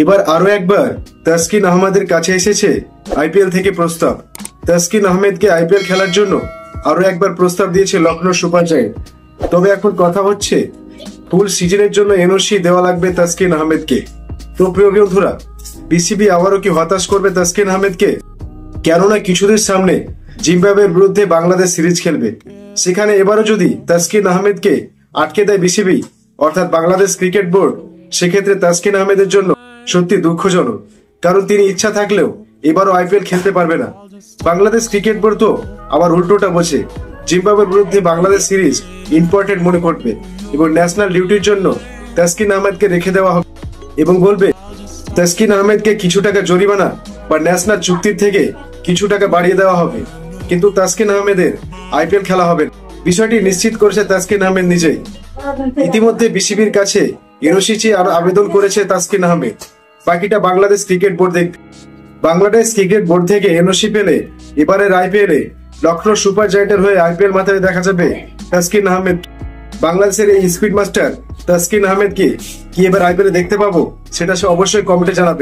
এবার আরো একবার তাসকিন আহমেদের কাছে এসেছে আইপিএল থেকে প্রস্তাব। তাসকিন আহমেদকে আইপিএল খেলার জন্য আরো একবার প্রস্তাব দিয়েছে লখনৌ সুপার জায়ান্ট। তবে এখন কথা হচ্ছে ফুল সিজনের জন্য এনওসি দেওয়া লাগবে তাসকিন আহমেদকে। তো প্রিয় বন্ধুরা, বিসিবি আবারও কি হতাশ করবে তাসকিন আহমেদকে? কেননা কিছুদিন সামনে জিম্বাবুয়ের বিরুদ্ধে বাংলাদেশ সিরিজ খেলবে। সেখানে এবারও যদি তাসকিন আহমেদকে আটকে দেয় বিসিবি অর্থাৎ বাংলাদেশ ক্রিকেট বোর্ড, সেক্ষেত্রে তাসকিন আহমেদের জন্য সত্যি দুঃখজনক। কারণ তিনি ইচ্ছা থাকলেও এবারও আইপিএল খেলতে পারবে না। বাংলাদেশ ক্রিকেট বোর্ড তো আবার উল্টোটা বোঝে, জিম্বাবুয়ের বিরুদ্ধে বাংলাদেশ সিরিজ ইম্পর্টেন্ট মনে করবে এবং ন্যাশনাল ডিউটির জন্য তাসকিন আহমেদকে রেখে দেওয়া হবে এবং বলবে তাসকিন আহমেদকে কিছু টাকা জরিমানা বা ন্যাশনাল চুক্তির থেকে কিছু টাকা বাড়িয়ে দেওয়া হবে, কিন্তু তাসকিন আহমেদের আইপিএল খেলা হবে। বিষয়টি নিশ্চিত করেছে তাসকিন আহমেদ নিজেই। ইতিমধ্যে বিসিবির কাছে এনওসি চেয়ে আরো আবেদন করেছে তাসকিন আহমেদ। বাকিটা বাংলাদেশ ক্রিকেট বোর্ড দেখবে। বাংলাদেশ ক্রিকেট বোর্ড থেকে এনওসি পেলে এবারের আইপিএলে লখনৌ সুপার জায়ান্টের হয়ে আইপিএল মাথায় দেখা যাবে তাসকিন আহমেদ। বাংলাদেশের এই স্পিড মাস্টার তাসকিন আহমেদকে কি এবার আইপিএলে দেখতে পাবো, সেটা সে অবশ্যই কমেন্টে জানাবে।